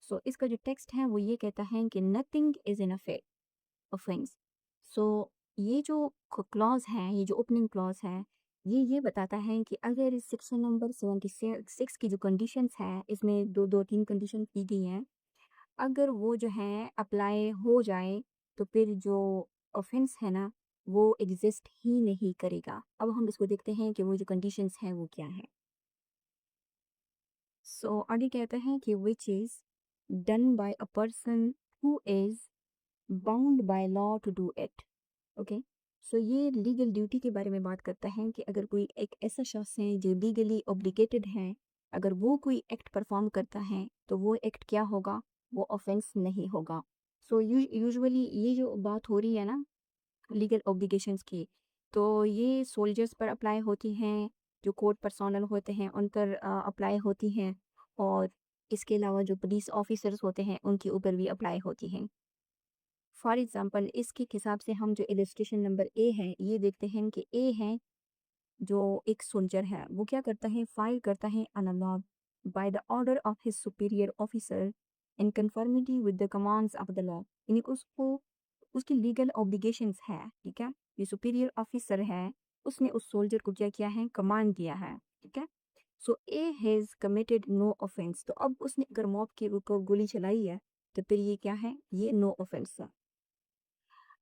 So इसका जो टेक्स्ट है वो ये कहता है कि nothing is in a fact offence. So ये जो क्लॉज है, ये जो ओपनिंग क्लॉज है, ये बताता है कि अगर इस सेक्शन नंबर 76 की जो कंडीशंस है, इसमें दो तीन कंडीशन की गई हैं, अगर वो जो है अप्लाई हो जाए तो फिर जो ऑफेंस है ना वो एग्जिस्ट ही नहीं करेगा। अब हम इसको देखते हैं कि वो जो कंडीशंस हैं वो क्या है। सो आगे कहते हैं कि which is done by a person who is bound by law to do it. Okay, so ये लीगल ड्यूटी के बारे में बात करता है कि अगर कोई एक ऐसा शख्स है जो लीगली ऑब्लिगेटेड है, अगर वो कोई एक्ट परफॉर्म करता है तो वो एक्ट क्या होगा, वो ऑफेंस नहीं होगा। सो यूजुअली ये जो बात हो रही है ना लीगल ऑब्लिगेशंस की, तो ये सोल्जर्स पर अप्लाई होती हैं, जो कोर्ट पर्सोनल होते हैं उन पर अप्लाई होती हैं, और इसके अलावा जो पुलिस ऑफिसर्स होते हैं उनके ऊपर भी अप्लाई होती हैं। फॉर एग्जांपल इसके हिसाब से हम जो इलस्ट्रेशन नंबर ए है ये देखते हैं कि ए है जो एक सोल्जर है, वो क्या करता है, फाइल करता है analogue by the order of his superior officer in conformity with the commands of the law. यानी उसको उसकी लीगल ऑब्लिगेशंस है, ठीक है, ये सुपीरियर ऑफिसर है, उसने उस सोल्जर को क्या किया है, कमांड दिया है, ठीक है। So A has committed no offence, तो अब उसने अगर मॉब के ऊपर गोली चलाई है तो फिर ये क्या है, ये नो ऑफेंस है।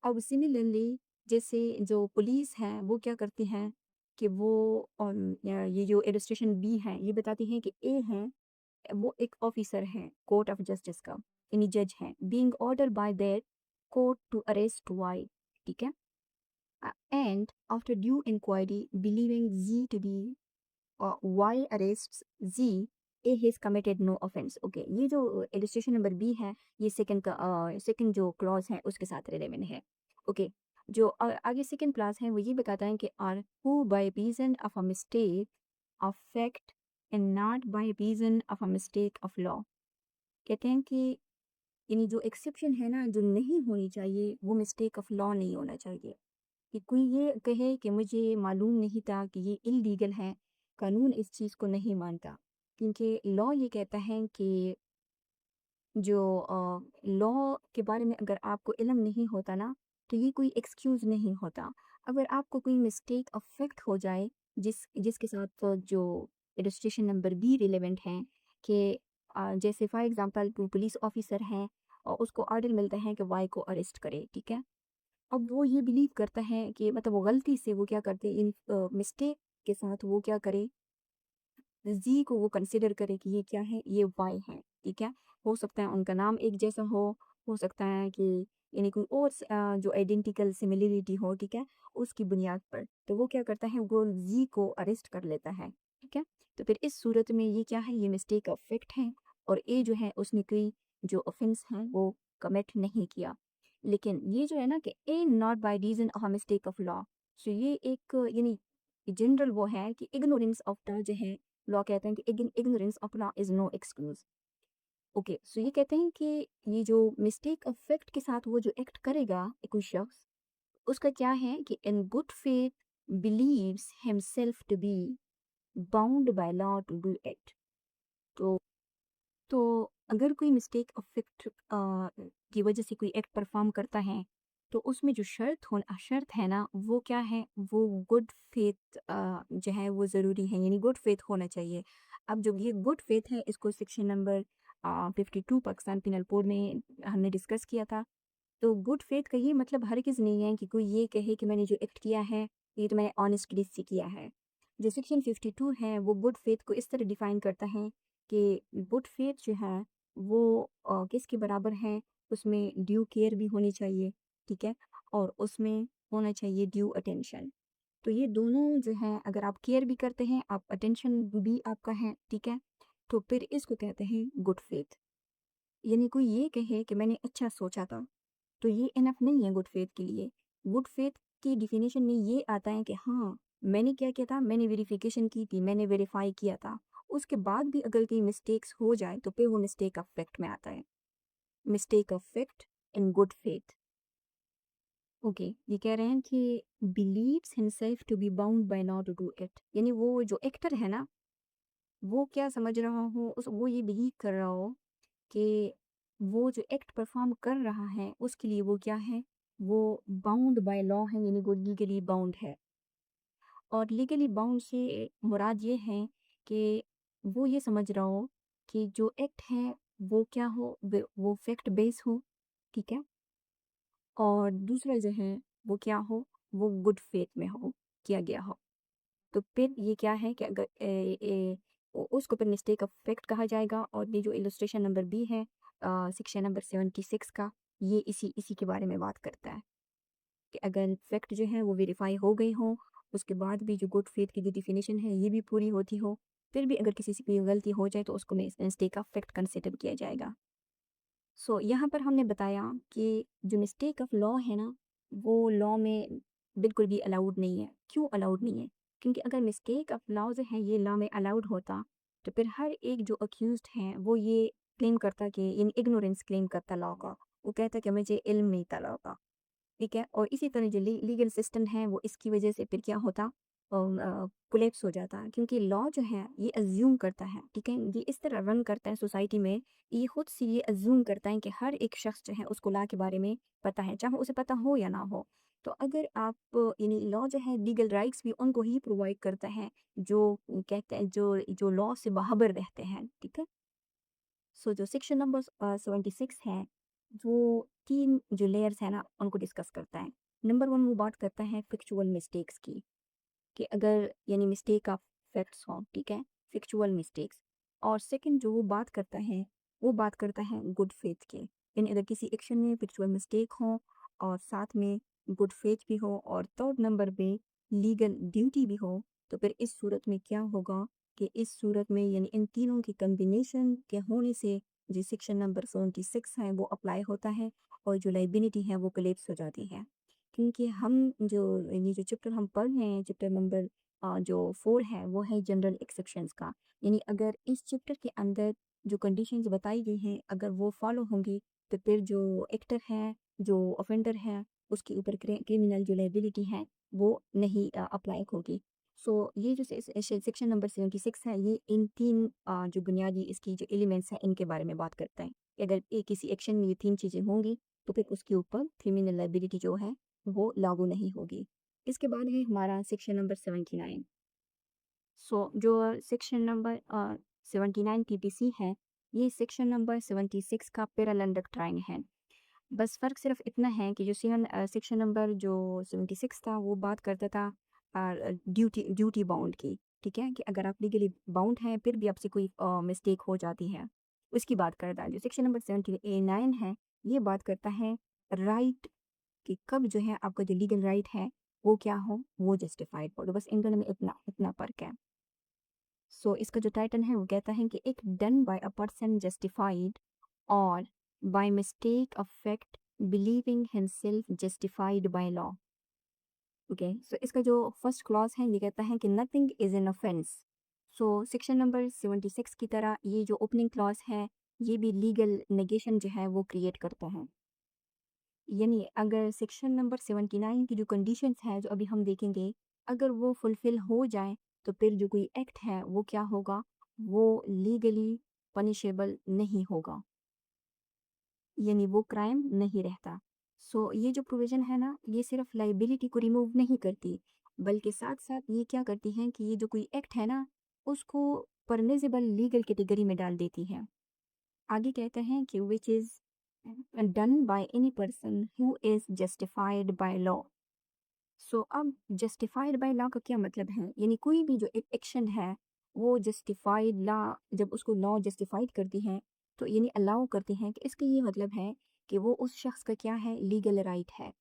अब सिमिलरली जैसे जो पुलिस है वो क्या करती हैं कि वो ये जो एडमिनिस्ट्रेशन बी है ये बताती हैं कि ए है वो एक ऑफिसर है कोर्ट ऑफ जस्टिस का, यानी जज है, being order by that court to arrest Y, ठीक है, and after due inquiry believing Z to be Y arrest Z, A has committed no offence. Okay, ये जो इलस्ट्रेशन नंबर बी है ये सेकंड का सेकंड जो क्लॉज है उसके साथ रिलेवेंट है। ओके, जो आगे सेकंड क्लास है वो ये बताता है कि or who by reason of a mistake of fact and not by reason of a mistake of law. कहते हैं कि यानी जो एक्सेप्शन है ना जो नहीं होनी चाहिए वो मिस्टेक ऑफ लॉ नहीं होना चाहिए, कि कोई ये कहे कि मुझे मालूम नहीं था कि ये इलीगल है, कानून इस चीज़ को नहीं मानता, क्योंकि लॉ ये कहता है कि जो लॉ के बारे में अगर आपको इल्म नहीं होता ना तो ये कोई एक्सक्यूज़ नहीं होता। अगर आपको कोई मिस्टेक अफेक्ट हो जाए जिसके साथ जो रजिस्ट्रेशन नंबर बी रिलेवेंट है कि जैसे फॉर एग्जांपल पुलिस ऑफिसर है और उसको ऑर्डर मिलता है कि वाई को अरेस्ट करे, ठीक है। अब वो ये बिलीव करता है कि मतलब वो गलती से वो क्या करते इन मिस्टेक के साथ वो क्या करे, जी को वो कंसिडर करे कि ये क्या है, ये वाई है, ठीक है। हो सकता है उनका नाम एक जैसा हो सकता है कि यानी कोई और जो आइडेंटिकल सिमिलरिटी हो, ठीक है, उसकी बुनियाद पर तो वो क्या करता है, वो जी को अरेस्ट कर लेता है, ठीक है। तो फिर इस सूरत में ये क्या है, ये मिस्टेक का फैक्ट है, और ए जो है उसने कोई जो ऑफेंस है वो कमिट नहीं किया। लेकिन ये जो है ना कि A not by reason of a mistake of law, so ये एक यानी जनरल वो है कि इग्नोरेंस ऑफ लॉ जो है, लॉ कहते हैं कि ignorance of law is no excuse. Okay, so ये कहते हैं कि ये जो मिस्टेक अफेक्ट के साथ वो जो एक्ट करेगा कोई शख्स, उसका क्या है कि in good faith believes himself to be bound by law to do it. तो तो अगर कोई मिस्टेक अफेक्ट की वजह से कोई एक्ट परफॉर्म करता है तो उसमें जो शर्त है ना वो क्या है, वो गुड फेथ जो है वो ज़रूरी है, यानी गुड फेथ होना चाहिए। अब जो ये गुड फेथ है इसको section number 52 Pakistan penal code में हमने डिस्कस किया था। तो गुड फेथ का ये मतलब हरगिज़ नहीं है कि कोई ये कहे कि मैंने जो एक्ट किया है ये तो मैंने ऑनेस्टली से किया है। जो सेक्शन 52 है वो गुड फेथ को इस तरह डिफाइन करता है कि गुड फेथ जो है वो किसके बराबर है, उसमें ड्यू केयर भी होनी चाहिए, ठीक है, और उसमें होना चाहिए ड्यू अटेंशन। तो ये दोनों जो है अगर आप केयर भी करते हैं, आप अटेंशन भी आपका है, ठीक है, तो फिर इसको कहते हैं गुड फेथ। यानी कोई ये कहे कि मैंने अच्छा सोचा था तो ये इनफ नहीं है गुड फेथ के लिए। गुड फेथ की डिफिनेशन में ये आता है कि हाँ, मैंने क्या किया था, मैंने वेरिफिकेशन की थी, मैंने वेरीफाई किया था, उसके बाद भी अगर कोई मिस्टेक्स हो जाए तो फिर वो मिस्टेक ऑफ फैक्ट में आता है, mistake of fact in good faith. Okay, ये कह रहे हैं कि believes himself to be bound by law to do it, यानी वो जो एक्टर है ना वो क्या समझ रहा हो, उस वो ये बिलीव कर रहा हो कि वो जो एक्ट परफॉर्म कर रहा है उसके लिए वो क्या है, वो बाउंड बाय लॉ है, यानी वो लीगली बाउंड है। और लीगली बाउंड से मुराद ये है कि वो ये समझ रहा हो कि जो एक्ट है वो क्या हो, वो फैक्ट बेस हो, ठीक है। और दूसरा जो है वो क्या हो, वो गुड फेथ में हो, किया गया हो। तो फिर ये क्या है कि अगर उसको फिर मिस्टेक ऑफ फैक्ट कहा जाएगा। और ये जो इलस्ट्रेशन नंबर बी है सेक्शन नंबर 76 का, ये इसी इसी के बारे में बात करता है कि अगर फैक्ट जो है वो वेरीफाई हो गई हो, उसके बाद भी जो गुड फेथ की जो डिफिनेशन है ये भी पूरी होती हो, फिर भी अगर किसी से कोई गलती हो जाए तो उसको मिस्टेक ऑफ फैक्ट कंसिडर किया जाएगा। सो यहाँ पर हमने बताया कि जो मिस्टेक ऑफ लॉ है ना, वो लॉ में बिल्कुल भी अलाउड नहीं है। क्यों अलाउड नहीं है? क्योंकि अगर मिस्टेक ऑफ लॉ जो है ये लॉ में अलाउड होता, तो फिर हर एक जो अक्यूज्ड है वो ये क्लेम करता कि इन इग्नोरेंस क्लेम करता लॉ का। वो कहता कि मुझे इल्म नहीं था लॉ का, ठीक है। और इसी तरह जो लीगल सिस्टम है वो इसकी वजह से फिर क्या होता, कोलेप्स हो जाता है। क्योंकि लॉ जो है ये अज्यूम करता है, ठीक है, ये इस तरह रन करता है सोसाइटी में, ये खुद से ये अज्यूम करता है कि हर एक शख्स जो है उसको लॉ के बारे में पता है, चाहे उसे पता हो या ना हो। तो अगर आप यानी लॉ जो है लीगल राइट्स भी उनको ही प्रोवाइड करता है जो कहते हैं जो लॉ से बाहबर रहते हैं, ठीक है। सो जो सेक्शन नंबर 76 है, वो 3 जो लेयर्स है ना उनको डिस्कस करता है। नंबर 1 वो बात करता है फ़ैक्चुअल मिस्टेक्स की, कि अगर यानी मिस्टेक ऑफ फैक्ट्स हों, ठीक है, फ़ैक्चुअल मिस्टेक्स। और सेकंड जो वो बात करता है, वो बात करता है गुड फेथ के, यानी अगर किसी एक्शन में फ़ैक्चुअल मिस्टेक हो और साथ में गुड फेथ भी हो और थर्ड नंबर पे लीगल ड्यूटी भी हो, तो फिर इस सूरत में क्या होगा कि इस सूरत में यानी इन तीनों की कॉम्बिनेशन के होने से जो सेक्शन नंबर 76 है वो अप्लाई होता है और जो लाइबिलिटी है वो कोलैप्स हो जाती है। क्योंकि हम जो ये जो चैप्टर हम पढ़ रहे हैं, चैप्टर नंबर जो 4 है वो है जनरल एक्सेप्शंस का। यानी अगर इस चैप्टर के अंदर जो कंडीशंस बताई गई हैं अगर वो फॉलो होंगी, तो फिर जो एक्टर है, जो ऑफेंडर है, उसके ऊपर क्रिमिनल जो लाइबिलिटी है वो नहीं अप्लाई होगी। सो ये जो सेक्शन नंबर 76 है ये इन 3 जो बुनियादी इसकी जो एलिमेंट्स हैं इनके बारे में बात करता है कि अगर किसी एक्शन में ये 3 चीज़ें होंगी तो फिर उसके ऊपर क्रिमिनल लाइबिलिटी जो है वो लागू नहीं होगी। इसके बाद है हमारा सेक्शन नंबर 79। सो जो सेक्शन नंबर 79 पीपीसी है, ये सेक्शन नंबर 76 का पैरेलल डक्ट्राइन है। बस फ़र्क सिर्फ इतना है कि जो सेक्शन नंबर जो 76 था वो बात करता था ड्यूटी ड्यूटी बाउंड की, ठीक है, कि अगर आप लीगली बाउंड हैं फिर भी आपसे कोई मिस्टेक हो जाती है, उसकी बात करता है। जो सेक्शन नंबर 79 है, ये बात करता है राइट कि कब जो है आपका जो लीगल राइट है वो क्या हो, वो जस्टिफाइड हो। तो बस इन दोनों में इतना इतना फ़र्क है। सो इसका जो टाइटल है वो कहता है कि एक done by a person justified और by mistake of fact believing himself justified by law. Okay, so इसका जो फर्स्ट क्लॉज है ये कहता है कि nothing is an offence. So section number 76 की तरह ये जो ओपनिंग क्लॉज है ये भी लीगल नेगेशन जो है वो क्रिएट करता है। यानी अगर सेक्शन नंबर 79 की जो कंडीशंस है जो अभी हम देखेंगे, अगर वो फुलफिल हो जाए तो फिर जो कोई एक्ट है वो क्या होगा, वो लीगली पनिशेबल नहीं होगा, यानी वो क्राइम नहीं रहता। सो ये जो प्रोविज़न है ना, ये सिर्फ लाइबिलिटी को रिमूव नहीं करती, बल्कि साथ-साथ ये क्या करती हैं कि ये जो कोई एक्ट है ना, उसको परमिसिबल लीगल कैटेगरी में डाल देती है। आगे कहते हैं कि which is done by any person who is justified by law. So अब जस्टिफाइड बाय लॉ का क्या मतलब है? यानी कोई भी जो एक एक्शन है, वो जस्टिफाइड लॉ जब उसको लॉ जस्टिफाइड करती है, तो यानी अलाउ करती हैं कि इसका ये मतलब है कि वो उस शख्स का क्या है, लीगल राइट है।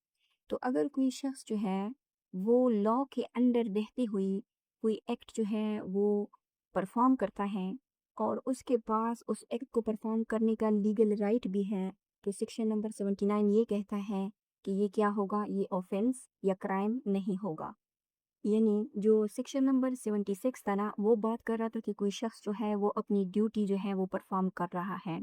तो अगर कोई शख्स जो है, वो लॉ के अंडर रहते हुए कोई एक्ट जो है वो परफ़ॉर्म करता है और उसके पास उस एक्ट को परफ़ॉर्म करने का लीगल राइट भी है, तो सेक्शन नंबर 79 ये कहता है कि ये क्या होगा, ये ऑफेंस या क्राइम नहीं होगा। यानी जो सेक्शन नंबर 76 था ना, वो बात कर रहा था कि कोई शख्स जो है वो अपनी ड्यूटी जो है वो परफ़ॉर्म कर रहा है।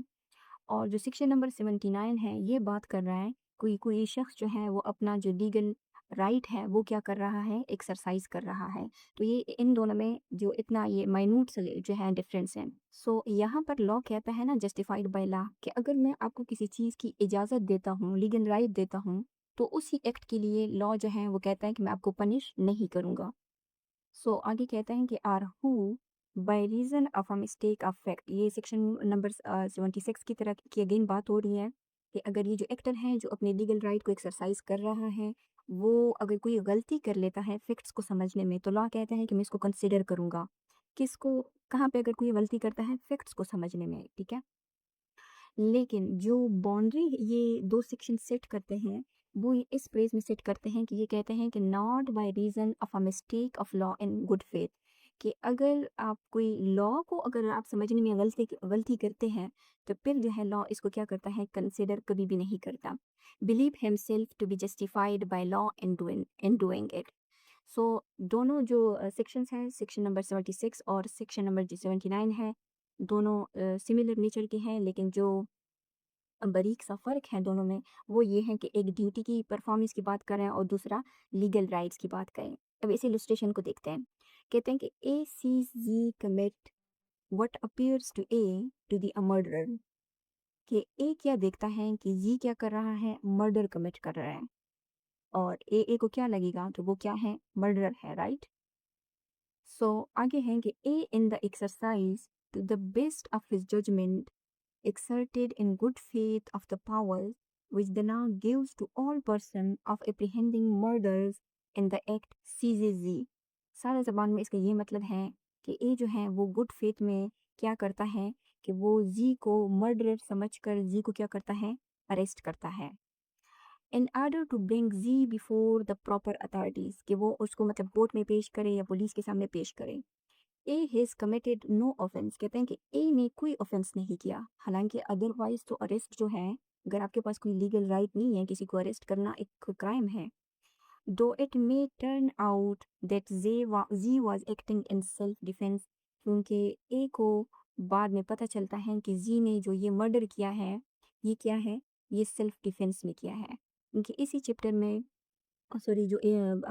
और जो सेक्शन नंबर 79 है, ये बात कर रहा है कोई कोई शख्स जो है वो अपना जो लीगल राइट है वो क्या कर रहा है, एक्सरसाइज कर रहा है। तो ये इन दोनों में जो इतना ये माइन्यूट से जो है डिफरेंस है। सो यहाँ पर लॉ कहता है ना जस्टिफाइड बाय लॉ कि अगर मैं आपको किसी चीज़ की इजाज़त देता हूँ, लीगल राइट देता हूँ, तो उसी एक्ट के लिए लॉ जो है वो कहता है कि मैं आपको पनिश नहीं करूँगा। सो आगे कहते हैं कि or who by reason of a mistake of fact, ये सेक्शन नंबर 76 की तरह की अगेन बात हो रही है कि अगर ये जो एक्टर है जो अपने लीगल राइट को एक्सरसाइज कर रहा है, वो अगर कोई गलती कर लेता है फैक्ट्स को समझने में, तो लॉ कहता है कि मैं इसको कंसिडर करूंगा। किसको? कहाँ पे? अगर कोई गलती करता है फैक्ट्स को समझने में, ठीक है। लेकिन जो बाउंड्री ये 2 सेक्शन सेट करते हैं, वो ये इस फ्रेज़ में सेट करते हैं कि ये कहते हैं कि not by reason of a mistake of law in good faith, कि अगर आप कोई लॉ को अगर आप समझने में गलती करते हैं, तो फिर जो है लॉ इसको क्या करता है, कंसिडर कभी भी नहीं करता। Believe himself to be justified by law in doing it. So दोनों जो सेक्शंस हैं, सेक्शन नंबर 76 और सेक्शन नंबर जो 79 है, दोनों सिमिलर नेचर के हैं, लेकिन जो बारीक सा फ़र्क है दोनों में, वो ये है कि एक ड्यूटी की परफ़ॉर्मेंस की बात कर रहे हैं और दूसरा लीगल राइट्स की बात करें। अब इस इलस्ट्रेशन को देखते हैं। कहते हैं कि A sees Z commit what appears to A to the murderer, कि ए क्या देखता है कि जी क्या कर रहा है, मर्डर कमिट कर रहा है, और ए को क्या लगेगा, तो वो क्या है, मर्डरर है, राइट। सो आगे है कि A in the exercise to the best of his judgment exerted in good faith of the powers which the law gives to all person of apprehending murders in the act CZZ। सादा ज़बान में इसका ये मतलब है कि ए जो है वो गुड फेथ में क्या करता है कि वो जी को मर्डरर समझकर जी को क्या करता है, अरेस्ट करता है। In order to bring Z before the proper authorities, कि वो उसको मतलब कोर्ट में पेश करे या पुलिस के सामने पेश करे। A has committed no offence, कहते हैं कि ए ने कोई ऑफेंस नहीं किया। हालांकि अदरवाइज तो अरेस्ट जो है, अगर आपके पास कोई लीगल राइट नहीं है, किसी को अरेस्ट करना एक क्राइम है। Though it may turn out that Z was acting in self defence, क्योंकि ए को बाद में पता चलता है कि जी ने जो ये मर्डर किया है, ये क्या है, ये सेल्फ डिफेंस में किया है। क्योंकि इसी चैप्टर में, सॉरी, जो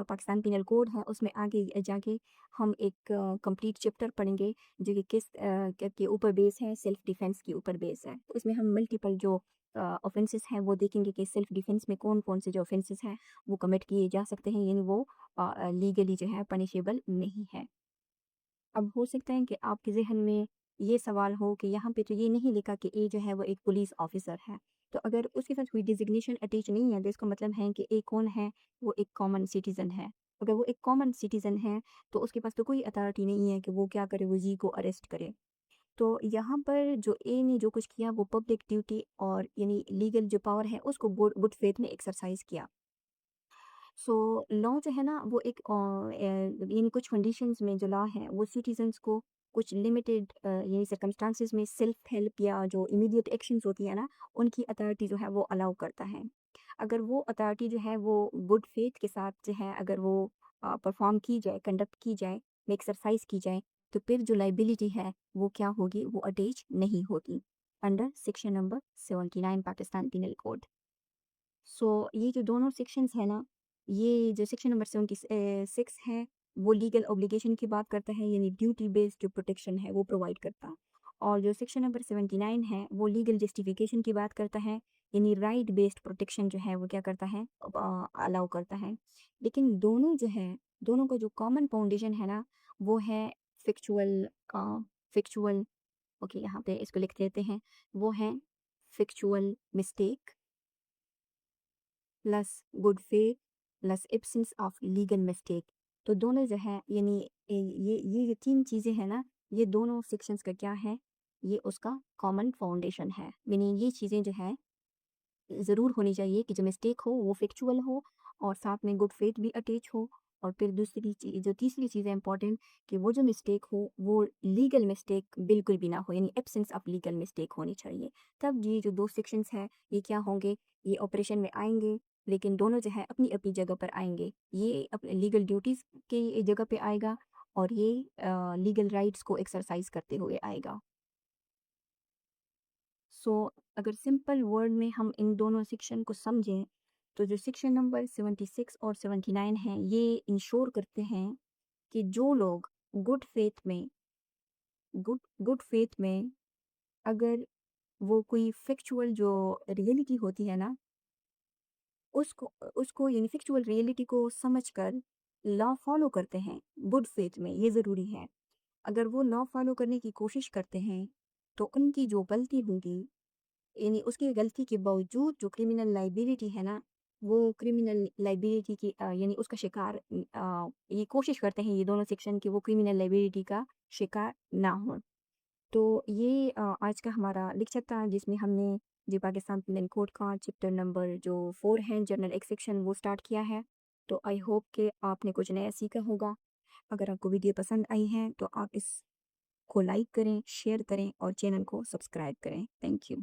पाकिस्तान पिनल कोड है उसमें आगे जाके हम एक कंप्लीट चैप्टर पढ़ेंगे जो कि किस के ऊपर बेस है, सेल्फ डिफेंस के ऊपर बेस है। तो इसमें हम मल्टीपल जो ऑफेंसेस हैं वो देखेंगे कि सेल्फ डिफेंस में कौन कौन से जो ऑफेंसेस हैं वो कमिट किए जा सकते हैं, यानी वो लीगली जो है पनिशेबल नहीं है। अब हो सकता है कि आपके ज़हन में ये सवाल हो कि यहाँ पे तो ये नहीं लिखा कि ए जो है वो एक पुलिस ऑफिसर है। तो अगर उसके साथ कोई डिज़िग्नेशन अटैच नहीं है, तो इसका मतलब है कि ए कौन है? वो एक कॉमन सिटीज़न है। अगर वो एक कॉमन सिटीज़न है, तो उसके पास तो कोई अथॉरिटी नहीं है कि वो क्या करे, वो जी को अरेस्ट करे। तो यहाँ पर जो ए ने जो कुछ किया वो पब्लिक ड्यूटी और यानी लीगल जो पावर है उसको गुड गुड फेथ में एक्सरसाइज़ किया। सो लॉ जो है ना वो एक यानी कुछ कंडीशंस में जो लॉ है वो सिटीजन्स को कुछ लिमिटेड यानी सर्कमस्टांसिस में सेल्फ हेल्प या जो इमीडिएट एक्शंस होती है ना, उनकी अथॉरिटी जो है वो अलाउ करता है। अगर वो अथॉरिटी जो है वो गुड फेथ के साथ जो है, अगर वो परफॉर्म की जाए, कंडक्ट की जाए, एक्सरसाइज की जाए, तो फिर जो लाइबिलिटी है वो क्या होगी, वो अटैच नहीं होती under section number 79 Pakistan penal code. So ये जो दोनों सेक्शंस है ना, ये जो सेक्शन नंबर 76 है वो लीगल ऑब्लिगेशन की बात करता है, यानी ड्यूटी बेस्ड जो प्रोटेक्शन है वो प्रोवाइड करता। और जो सेक्शन नंबर 79 है वो लीगल जस्टिफिकेशन की बात करता है, यानी राइट बेस्ड प्रोटेक्शन जो है वो क्या करता है, अलाउ करता है। लेकिन दोनों जो है, दोनों का जो कॉमन फाउंडेशन है ना, वो है फिक्चुअल फिक्चुअल ओके, यहाँ पे इसको लिख देते हैं, वो है factual mistake plus good faith plus absence of legal mistake. तो दोनों जो है यानी ये जो तीन चीज़ें हैं ना, ये दोनों सेक्शंस का क्या है, ये उसका कॉमन फाउंडेशन है। मीनिंग ये चीज़ें जो है ज़रूर होनी चाहिए कि जो मिस्टेक हो वो फैक्चुअल हो और साथ में गुड फेथ भी अटैच हो। और फिर दूसरी चीज़, जो तीसरी चीज़ है इंपॉर्टेंट, कि वो जो मिस्टेक हो वो लीगल मिस्टेक बिल्कुल भी ना हो, यानी एब्सेंस ऑफ लीगल मिस्टेक होनी चाहिए। तब ये जो दो सेक्शंस हैं ये क्या होंगे, ये ऑपरेशन में आएंगे। लेकिन दोनों जो है अपनी अपनी जगह पर आएंगे। ये अपने लीगल ड्यूटीज़ की जगह पे आएगा और ये लीगल राइट्स को एक्सरसाइज करते हुए आएगा। सो अगर सिंपल वर्ड में हम इन दोनों सेक्शन को समझें, तो जो सेक्शन नंबर 76 और 79 हैं ये इंश्योर करते हैं कि जो लोग गुड फेथ में गुड गुड फेथ में अगर वो कोई फैक्चुअल जो रियलिटी होती है ना, उसको उसको यानी फ़ैक्चुअल रियलिटी को समझकर लॉ फ़ॉलो करते हैं, गुड फ़ेथ में, ये ज़रूरी है। अगर वो लॉ फ़ॉलो करने की कोशिश करते हैं, तो उनकी जो गलती होगी, यानी उसकी गलती के बावजूद जो क्रिमिनल लायबिलिटी है ना, वो क्रिमिनल लायबिलिटी की यानी उसका शिकार ये कोशिश करते हैं ये दोनों सेक्शन कि वो क्रिमिनल लायबिलिटी का शिकार ना हों। तो ये आज का हमारा लेक्चर था जिसमें हमने जो पाकिस्तान पेनल कोड का चैप्टर नंबर जो 4 है जनरल एक्सेप्शन वो स्टार्ट किया है। तो आई होप कि आपने कुछ नया सीखा होगा। अगर आपको वीडियो पसंद आई है तो आप इसको लाइक करें, शेयर करें और चैनल को सब्सक्राइब करें। Thank you.